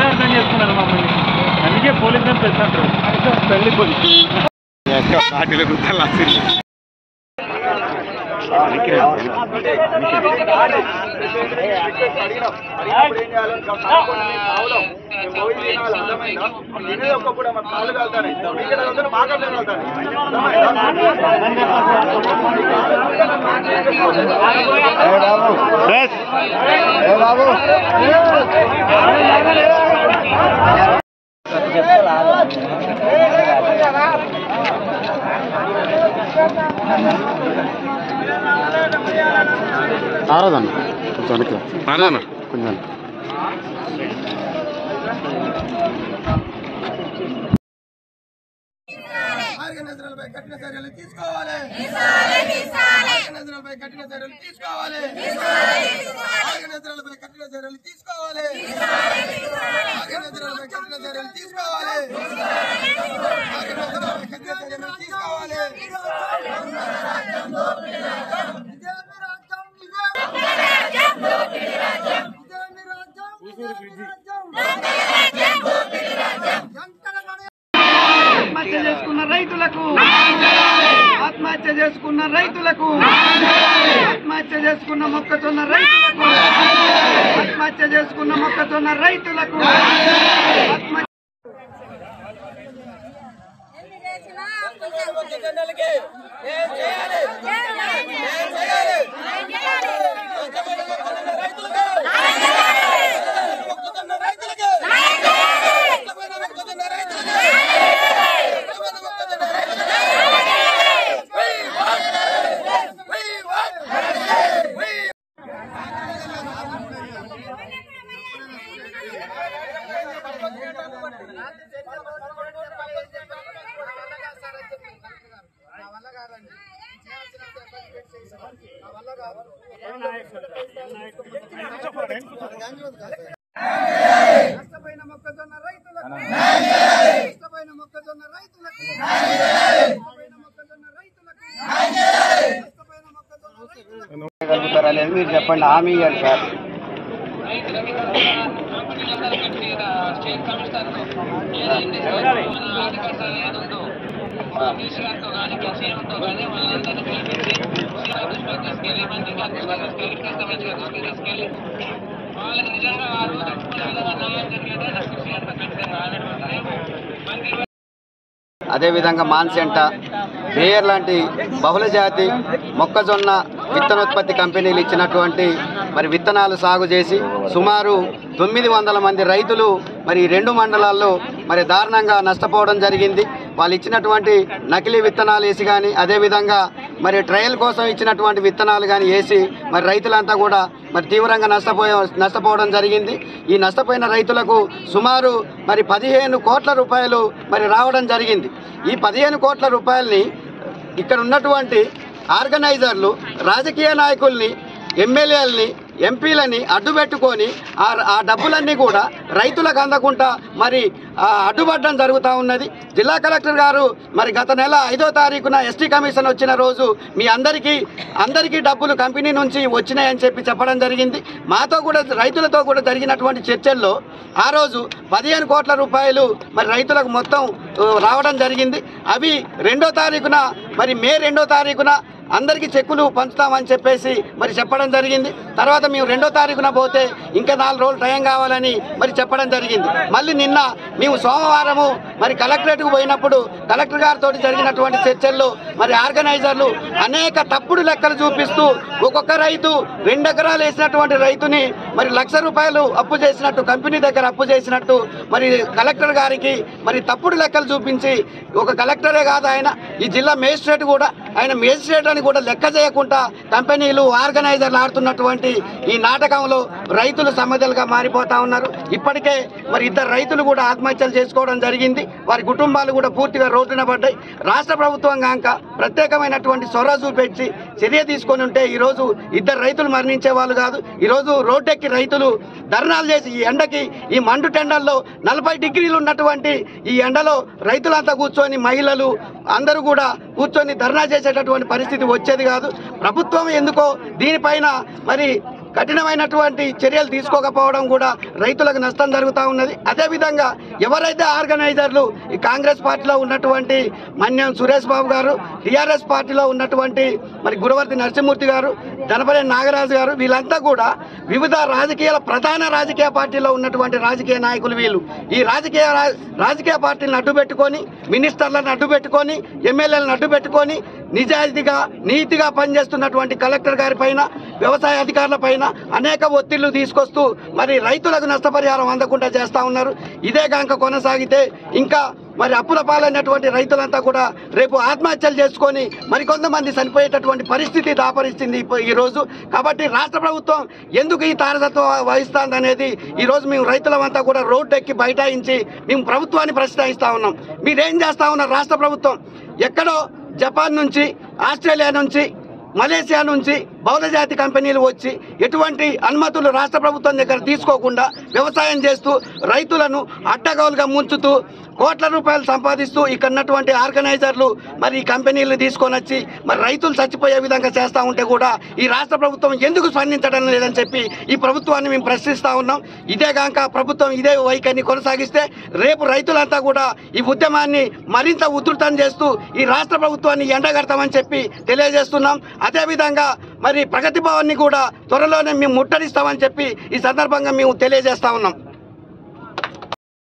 అర్థం చేసుకున్నారు మమ్మల్ని, అందుకే పోలీసులను తెచ్చారు. పెళ్లి పోలీసు పార్టీలో గుర్తాలు ఆరాధన కొంచెం ఆరాధన కొంచెం ఆర్గనైజర్లపై కఠిన చర్యలు తీసుకోవాలి. ఆర్గనైజర్లపై కఠిన చర్యలు తీసుకోవాలి. ఆర్గనైజర్లపై కఠిన చర్యలు తీసుకోవాలి. ఆర్గనైజర్లపై కఠిన చర్యలు తీసుకోవాలి. ఆర్గనైజర్లపై కఠిన చర్యలు తీసుకోవాలి. ఆత్మహత్య చేసుకున్న రైతులకు, ఆత్మహత్య చేసుకున్న రైతులకు, ఆత్మహత్య చేసుకున్న మొక్కజొన్న రైతులకు, ఆత్మహత్య చేసుకున్న మొక్కజొన్న రైతులకు నష్టపోయిన మొక్కజొన్న రైతులకు, నష్టపోయిన మొక్కజొన్న రైతులకు, నష్టపోయిన మొక్కజొన్న రైతులకు, నష్టపోయిన మొక్కజొన్న రైతులకు గలుగుతారనేది మీరు చెప్పండి, హామీ ఇవ్వండి సార్. అదేవిధంగా మాన్సెంట, బేయర్ లాంటి బహుళజాతి మొక్కజొన్న విత్తనోత్పత్తి కంపెనీలు ఇచ్చినటువంటి మరి విత్తనాలు సాగు చేసి సుమారు 900 మంది రైతులు మరి 2 మండలాల్లో మరి దారుణంగా నష్టపోవడం జరిగింది. వాళ్ళు ఇచ్చినటువంటి నకిలీ విత్తనాలు వేసి కానీ, అదేవిధంగా మరి ట్రయల్ కోసం ఇచ్చినటువంటి విత్తనాలు కానీ వేసి మరి రైతులంతా కూడా మరి తీవ్రంగా నష్టపోవడం జరిగింది. ఈ నష్టపోయిన రైతులకు సుమారు మరి 15 కోట్ల రూపాయలు మరి రావడం జరిగింది. ఈ 15 కోట్ల రూపాయలని ఇక్కడ ఉన్నటువంటి ఆర్గనైజర్లు రాజకీయ నాయకుల్ని, ఎమ్మెల్యేలని, ఎంపీలని అడ్డుపెట్టుకొని ఆ డబ్బులన్నీ కూడా రైతులకు అందకుండా మరి అడ్డుపడడం జరుగుతూ ఉన్నది. జిల్లా కలెక్టర్ గారు మరి గత నెల 5వ తారీఖున ఎస్టీ కమిషన్ వచ్చిన రోజు మీ అందరికీ డబ్బులు కంపెనీ నుంచి వచ్చినాయని చెప్పడం జరిగింది. మాతో కూడా రైతులతో కూడా జరిగినటువంటి చర్చల్లో ఆ రోజు 15 కోట్ల రూపాయలు మరి రైతులకు మొత్తం రావడం జరిగింది. అవి 2వ తారీఖున మరి మే 2వ తారీఖున అందరికీ చెక్కులు పంచుతామని చెప్పేసి మరి చెప్పడం జరిగింది. తర్వాత మేము 2వ తారీఖున పోతే ఇంకా 4 రోజులు టైం కావాలని మరి చెప్పడం జరిగింది. మళ్ళీ నిన్న మేము సోమవారము మరి కలెక్టరేట్కు పోయినప్పుడు కలెక్టర్ గారితో జరిగినటువంటి చర్చల్లో మరి ఆర్గనైజర్లు అనేక తప్పుడు లెక్కలు చూపిస్తూ ఒక్కొక్క రైతు 2 ఎకరాలు వేసినటువంటి రైతుని మరి ₹1,00,000 అప్పు చేసినట్టు, కంపెనీ దగ్గర అప్పు చేసినట్టు మరి కలెక్టర్ గారికి మరి తప్పుడు లెక్కలు చూపించి, ఒక కలెక్టరే కాదు ఆయన, ఈ జిల్లా మేజిస్ట్రేట్ కూడా, ఆయన మేజిస్ట్రేట్ అని కూడా లెక్క చేయకుండా కంపెనీలు, ఆర్గనైజర్లు ఆడుతున్నటువంటి ఈ నాటకంలో రైతులు సమస్యలుగా మారిపోతా ఉన్నారు. ఇప్పటికే మరి 2 రైతులు కూడా ఆత్మహత్యలు చేసుకోవడం జరిగింది. వారి కుటుంబాలు కూడా పూర్తిగా రోడ్డున పడ్డాయి. రాష్ట్ర ప్రభుత్వం కాక ప్రత్యేకమైనటువంటి చొరవ చూపించి చర్య తీసుకొని ఉంటే ఈరోజు 2 రైతులు మరణించే వాళ్ళు కాదు. ఈరోజు రోడ్డెక్కి రైతులు ధర్నాలు చేసి ఈ ఎండకి, ఈ మండు టెండల్లో 40 డిగ్రీలు ఉన్నటువంటి ఈ ఎండలో రైతులంతా కూర్చొని, మహిళలు అందరూ కూడా కూర్చొని ధర్నా చేసేటటువంటి పరిస్థితి వచ్చేది కాదు. ప్రభుత్వం ఎందుకో దీనిపైన మరి కఠినమైనటువంటి చర్యలు తీసుకోకపోవడం కూడా రైతులకు నష్టం జరుగుతూ ఉన్నది. అదేవిధంగా ఎవరైతే ఆర్గనైజర్లు ఈ కాంగ్రెస్ పార్టీలో ఉన్నటువంటి మన్యం సురేష్ బాబు గారు, టీఆర్ఎస్ పార్టీలో ఉన్నటువంటి మరి గురవర్తి నరసింహమూర్తి గారు, దనపల్లి నాగరాజు గారు, వీళ్ళంతా కూడా వివిధ ప్రధాన రాజకీయ పార్టీలో ఉన్నటువంటి రాజకీయ నాయకులు. వీళ్ళు ఈ రాజకీయ పార్టీలను అడ్డు పెట్టుకొని, మినిస్టర్లను అడ్డు పెట్టుకొని, ఎమ్మెల్యేలను అడ్డు పెట్టుకొని నిజాయితీగా నీతిగా పనిచేస్తున్నటువంటి కలెక్టర్ గారి పైన, వ్యవసాయ అధికారుల పైన అనేక ఒత్తిళ్లు తీసుకొస్తూ మరి రైతులకు నష్టపరిహారం అందకుండా చేస్తూ ఉన్నారు. ఇదే గంక కొనసాగితే ఇంకా మరి అప్పుల పాలైనటువంటి రైతులంతా కూడా రేపు ఆత్మహత్యలు చేసుకొని మరికొంతమంది చనిపోయేటటువంటి పరిస్థితి దాపరిస్తుంది ఈరోజు. కాబట్టి రాష్ట్ర ప్రభుత్వం ఎందుకు ఈ తారసత్వం వహిస్తుంది అనేది ఈరోజు మేము రైతులమంతా కూడా రోడ్డు ఎక్కి బైఠాయించి మేము ప్రభుత్వాన్ని ప్రశ్నిస్తూ ఉన్నాం. మీరేం చేస్తూ ఉన్నారు? రాష్ట్ర ప్రభుత్వం ఎక్కడో జపాన్ నుంచి, ఆస్ట్రేలియా నుంచి, మలేసియా నుంచి బహుళజాతి కంపెనీలు వచ్చి ఎటువంటి అనుమతులు రాష్ట్ర ప్రభుత్వం దగ్గర తీసుకోకుండా వ్యవసాయం చేస్తూ రైతులను అడ్డగోలుగా ముంచుతూ కోట్ల రూపాయలు సంపాదిస్తూ ఇక్కడ ఉన్నటువంటి ఆర్గనైజర్లు మరి ఈ కంపెనీలు తీసుకొని వచ్చి మరి రైతులు చచ్చిపోయే విధంగా చేస్తూ ఉంటే కూడా ఈ రాష్ట్ర ప్రభుత్వం ఎందుకు స్పందించడం లేదని చెప్పి ఈ ప్రభుత్వాన్ని మేము ప్రశ్నిస్తూ ఉన్నాం. ఇదే కాక ప్రభుత్వం ఇదే వైఖరిని కొనసాగిస్తే రేపు రైతులంతా కూడా ఈ ఉద్యమాన్ని మరింత ఉధృతం చేస్తూ ఈ రాష్ట్ర ప్రభుత్వాన్ని ఎండగడతామని చెప్పి తెలియజేస్తున్నాం. అదేవిధంగా మరి ప్రగతి భవన్ని కూడా త్వరలోనే మేము ముట్టడిస్తామని చెప్పి ఈ సందర్భంగా మేము తెలియజేస్తా ఉన్నాం.